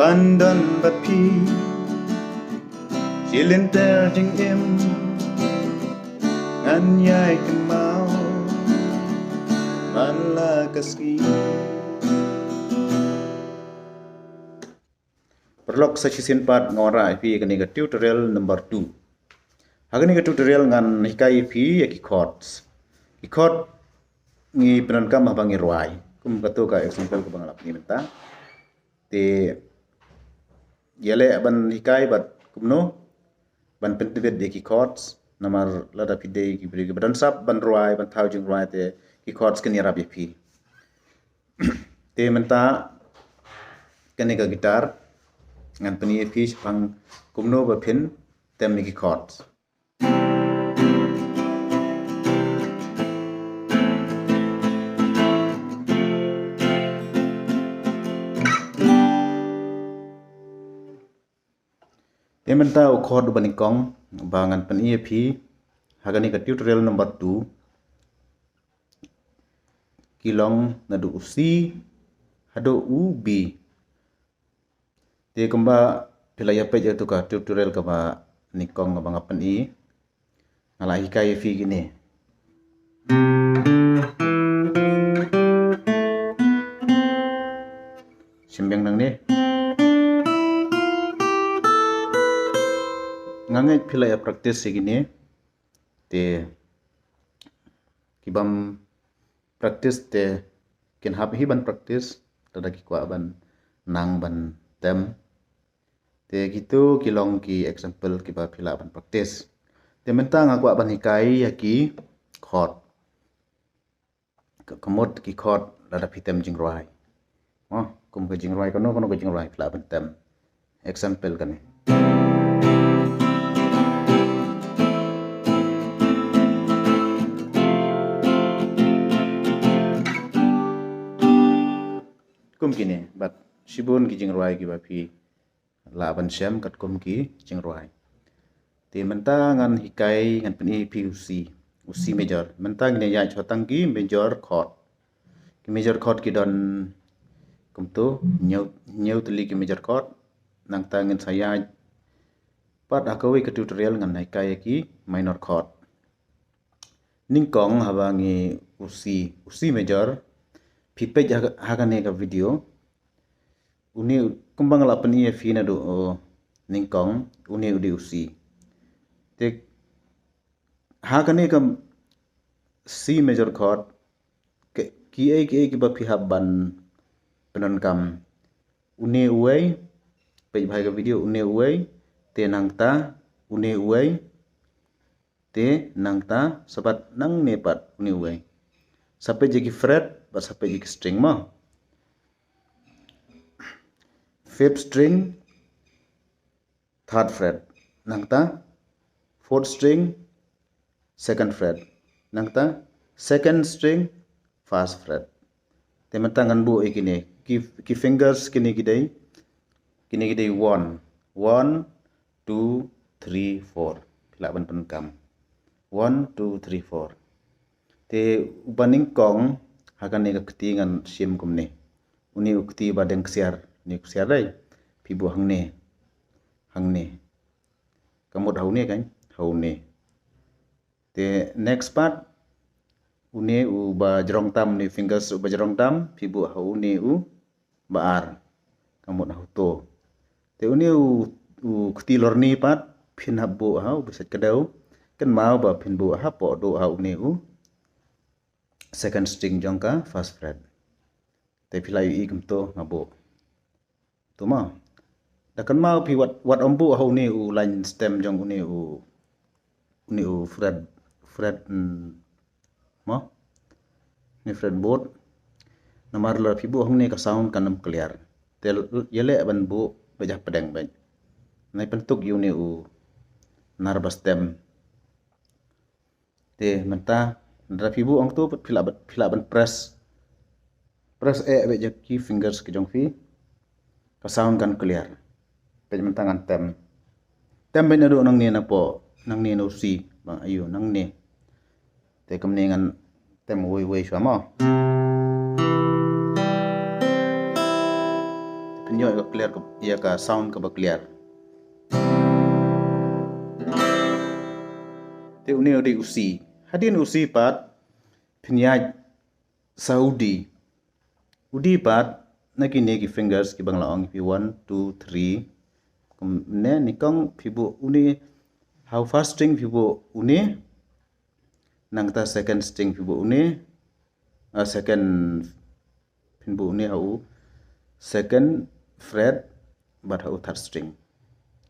Bandan bat pi Chilin ter jing im Ngan yai ken mau Man la kaski Perlok sa sisin pat ngora pi kani ka tutorial number 2. Hagani ka tutorial ngan hikai pi ya ki chords. Ki chord ngi penan kam habang ngi ruai. Kum kato ka example ko bangalap ni menta. Te yale ban hikai bat kumno ban pentibet de ki chords namar lada pide ki bri ban sap ban ruai ban thau jing ruai te ki chords kani rap pi. Te menta kani ka gitar ngan pani fish pang kumno ba pin tem ki chords Ementa u chord banikong bangan pani fi hagani ka tutorial number 2 kilong nadu usi hado ubi Te kemba pilaya page tu ka tutorial ka ba nikong ba ngapan i ngala hikai fi gini Simbang nang ni ngangai pilaya practice gini te kibam practice te kin hab hi ban practice tada ki kwa ban nang ban tem Te gitu kilong ki example ki ba pila ban practice. Te mentang aku ban hikai ya ki chord. Kemot ki chord lada pitem jing ruai. Oh, kum ke jing ruai kono ke jing ruai pila ban tem. Example kan ni. Kum kini bat sibun ki jing ruai ki ba pi laban syam kat kum ki jing ruai. Te mentangan hikai ngan peni PUC usi major. Mentang ni ya chotang ki major chord. Ki major chord ki don kum tu nyau teli ki major chord nang tangin saya pat akawi ke tutorial ngan hikai ki minor chord. Ningkong habangi usi major pipej hagane ka video uni kumbang la pani fi na do ningkong uni udi usi te hagane ka C major chord ki ba pi haban penon kam uni uai pej bhai ka video uni uai te nangta uni uai te nangta sabat nang nepat uni uai sampai jadi fret ba sampai jadi string ma fifth string third fret nangta fourth string second fret nangta second string first fret te mentangan bu ikini ki fingers kini gidai 1 1 2 3 4 laban penkam 1 2 3 4 te ubaning kong hakan ni ketingan sim kumne uni ukti badeng ksiar ni ksiar dai pibu hang ne kamut haune kan haune te next part uni u ba jerong tam ni fingers u ba jerong tam pibu haune u baar kamut hauto te uni u ukti lorni pat phin habbu hau besat kedau kan mau ba phin bu ha po do haune u second string jongka first fret te pilai i kumto ngabo tuma dakan mau pi wat ombu hau ni u line stem jong uni u fret mo ni fretboard namar la pi bu hang ni ka sound kanam clear te yele ban bu bajah pedang ban nai pentuk yu ni u narba stem te menta Dra fibu ang tu pila ban press be ki fingers ke jong fi ka sound kan clear pe mentangan tem ben ado nang ni na po nang ni no si bang ayu nang ni te kam ni ngan tem wei shwa mo pinyo ka clear ya ka sound ka ba clear. Te uni usi. Hadin usi pat pinyaj Saudi. Udi pat nakini ki fingers ki bang laong pi 1 2 3. Ne nikong pibu uni how first string pibu uni nang ta second string pibu uni second pibu uni how second fret but how third string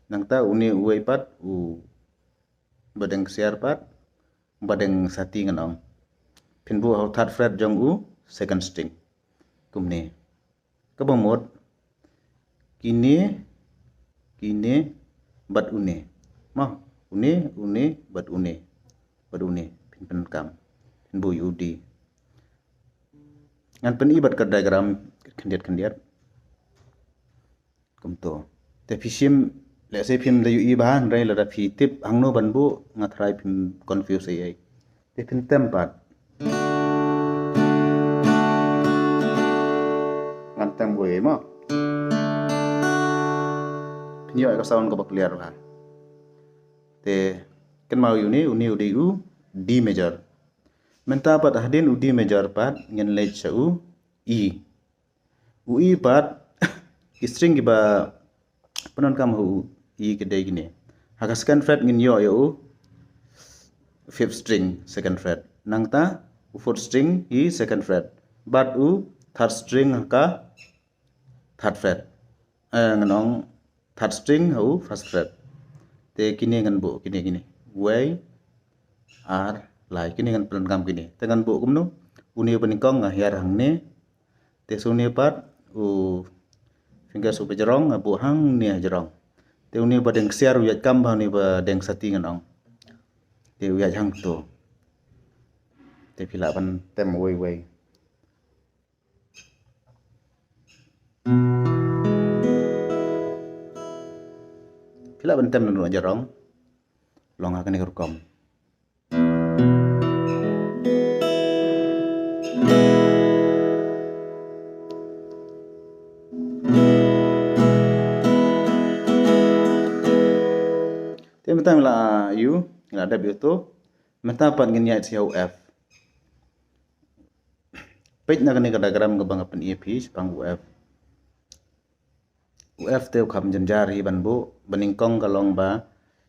nang ta uni uai pat u badeng siar pat badeng sati nganong pinbu how third fret jong u second string kumne kabang mod kini bat une mah une bat une pin kam pin bu yudi ngan pen ibat ka diagram kendiat kumto te fisim le se phim da yu i ban rai la da phi tip angno ban bu ngathrai phim confuse ai te pin tempat ngan tem we ma pinyo ka sound ka ba clear ba te kan mau uni udi u D major menta pat hadin u D major pat ngen lej sa u E pat string ki ba penon kam hu E ke dai gini haka second fret ngin yo u fifth string second fret nang ta u fourth string E second fret but u third string haka third fret nganong third string hu first fret te kini ngan bu kini way ar lai kini ngan pelan kam kini te ngan bu kumno uni panikong ahyar hangne te suni pat u finger su bejerong bu hang ni jerong te uni badeng siar uyat kam ba ni ba deng sati nganong te uyat hang to te pila ban tem way pila ban tem nu jerong long akan ni rukom te meta la yu la da biuto meta pat ngin yat siau f pej na kani diagram ga bang apen ep pang uf te kham janjar hi ban bu baningkong kalong ba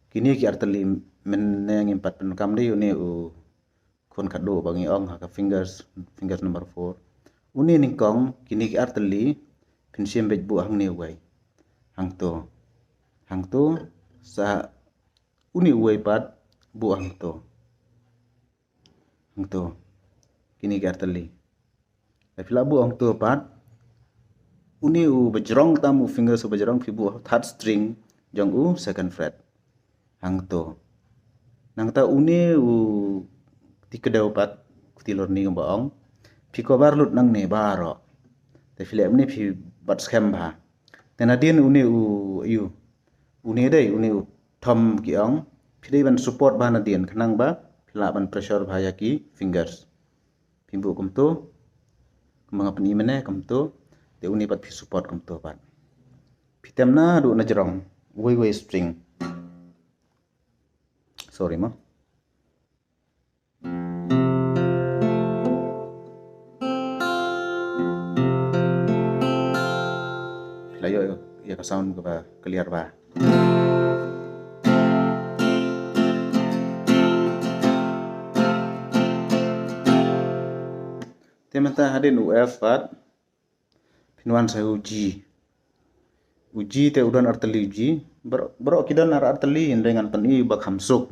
kini ki artali men ngim pat pen kam de uni u kon khado bangi ong ha fingers number 4 uni ningkong kini ki artali pinsim bej bu hang ne wai hang to sa uni uai pat bu hang to kini ki artali pila bu hang to pat uni u bejrong tamu fingers u bejrong fi bu third string jong u second fret hang to nang ta uni u tikedau pat kutilor ni ngbaong fi ko bar lut nang ne baro te filem ni fi bat schem ba tenadin uni u uni dei uni u thom ki ong fi dei ban support ba na dien khnang ba phila ban pressure ba ya ki fingers pimbu kumto mga pani mene kumto te uni pat fi support kumto pat fitem na du na jerong way string sorry ma layo ya ka sound ko ba clear ba tementa hadin uf pat pinwan sa uji te udan artali uji bro kidan ar artali dengan pani bakham suk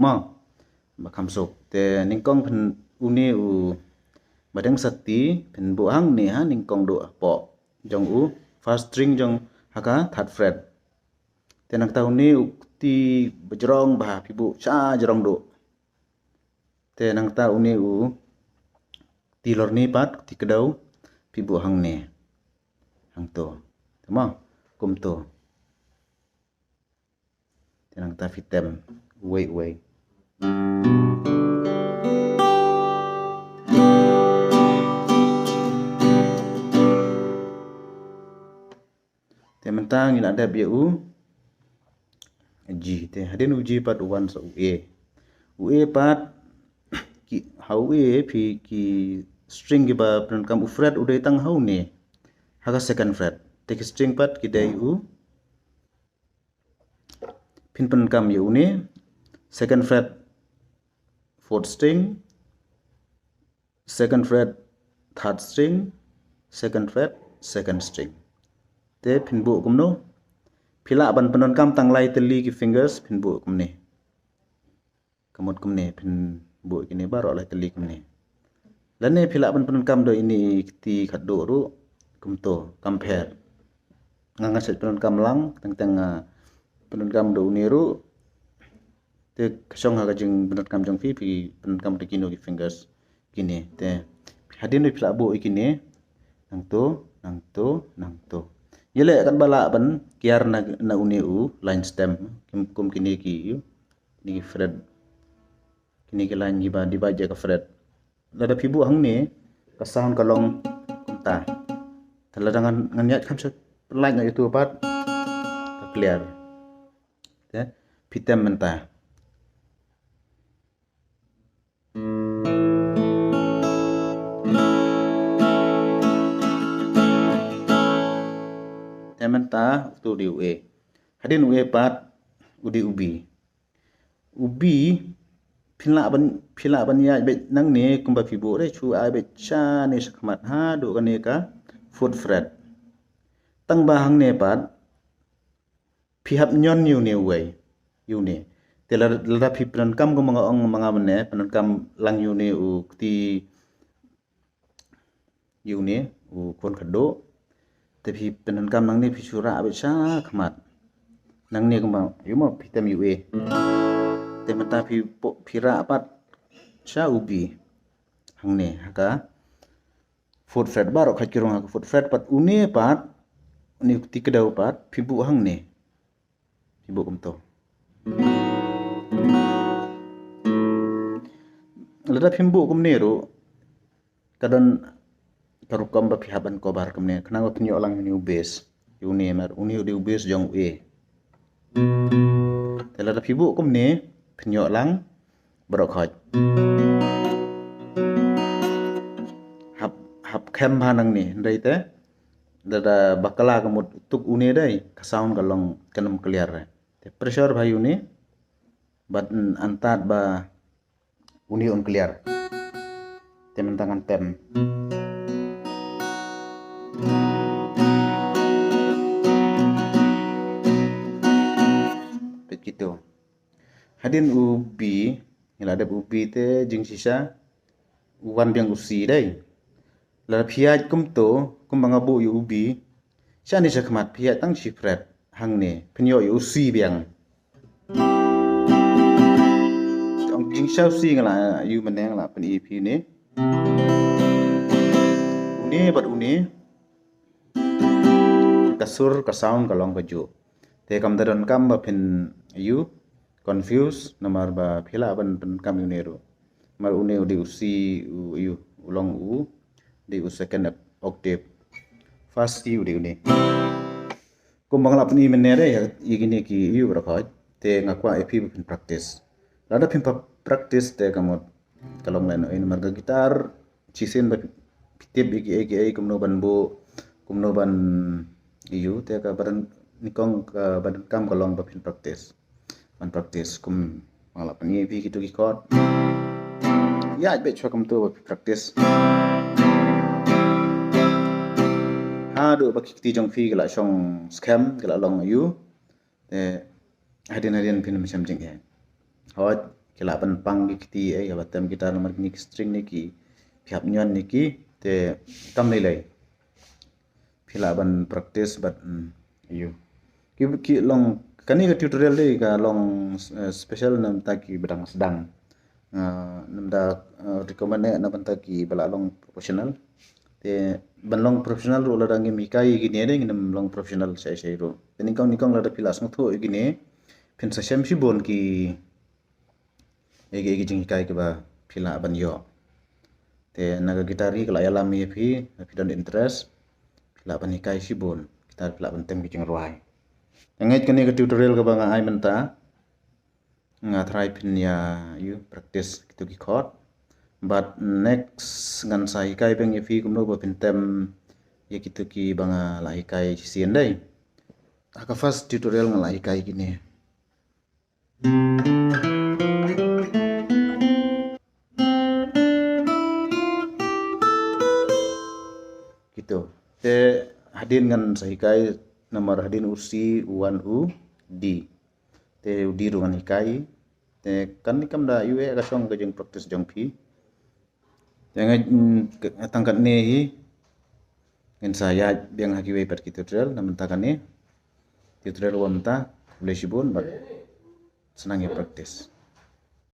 te ningkong pen uni u badeng sati pen buang ni ha ningkong do po jong u first string jong haka third fret te nang ta uni ukti bejrong ba pibu cha jerong do te nang ta uni u tilor ni pat ti kedau pibu hang ne hang to tama kum to tenang ta fitem way temen nang tang ina ada bi u G te hadin uji pat uwan sa ue pat ki hau phi ki string ba pran kam u fret udai tang hau ne haga second fret te string pat ki dai u phin pran kam yu ne second fret fourth string, second fret third string, second fret second string te phin bu kumno phila ban panon kam tanglai teli ki fingers phin bu kumne kamot kumne phin bu kini baro lai teli kumne lane phila ban panon kam do ini ti khaddo ru kumto compare nganga set panon kam lang tang panon kam do ni ru te kasong haga jing panon kam jong fi panon kam de kino ki fingers kini te hadin phila bu ikini nang to yele kan bala ban kiar na uni u line stem kum kini ki ni fret kini ki line giba dibaja ka fret lada phibu hang ne ka sound kalong kumta thala dangan nganyat kham sa line na itu pat ka clear te phitem menta menta tu di ue hadin ue pat udi ubi phila ban ya be nang ne kumba phibu re chu ai be cha ne sakmat ha do ka ne ka fourth fret tang ba hang ne pat phi hap nyon yu ne te la phi pran kam ko mga mane pran kam lang yu ne u ti yu ne u kon khado te phi penan kam nang ne phi sura abe sha khmat nang ne kuma yuma phi tam ue te mata phi ra pat sha ubi hang ne haka fourth fret baro khakirong ha fourth fret pat une pat ni ti kedau pat phi bu hang ne phi bu kum to lada phi bu kum ne ro kadon karukam ba pihaban ko bar kamne kanang pinyo lang ni ubes uni mar uni udi ubes jong e tela da phibu kumne pinyo lang barok hoj hap khem bhanang ni ndai te da bakala kamut tuk uni dai ka sound kalong kanam clear te pressure bhai uni bat antat ba uni on clear te mentangan pem begitu hadin ubi ngila ada ubi te jing sisa uwan biang usi dai la phiaj kumto kumbanga bu yu ubi chani sakmat phiaj tang si fret hang ne phnyo yu usi biang ong jing sa usi ngala yu maneng la pan ep ne uni bat uni kasur ka sound kalong baju te kam daron kam ba phin you confuse namar ba phila ban kam unero mar une di usi you ulong u di second octave first you di une kum bangla apni menere igini ki you rakhoj te ngakwa epi phin practice lada phin practice te kamot kalong len in marga gitar chisen ba pitip eki kumno ban bo kumno ban you te ka badan nikong ka badan kam kalong ba phin practice ban practice kum mala pani vi kitu ki chord ya be chokam to ba practice ha do ba kiti jong fi gala song scam gala long you te hadin phin macam jing he hot kila pan pang kiti ai ba tam gitar nomor ni string ni ki phiap nyon ni ki te tam nei lai phila ban practice but you ki long kani ka tutorial dei ka long special nam ta ki badang sdang nam da recommend na ban ta ki bala long professional te ban long professional ro la dangi mi kai gi ne dei nam long professional sai ro nikong la da phila sang tho gi ne phin sa sem si bon ki egi jinghikai ke ba phila ban yo te naga gitari kala yala mi phi don interest phila ban hikai si bon tar pelak bentem kicing ruai. Yang kini ke tutorial ke bang ai menta try pin ya you practice gitu ki chord. But next ngan sa hikai bang ifi kumno ba bentem ya gitu ki bang la hikai sien dai. Aka first tutorial ngan la hikai gini. Gitu. Te hadin ngan sa hikai nomor hadin ursi uan u d. Te udi rungan hikai. Te kan ni kam da ue ka song ke jeng practice jong pi. Jangan tangkat ni hi ngan saya biang haki we per tutorial namun takan ni tutorial wamta boleh sibun but senang ya practice.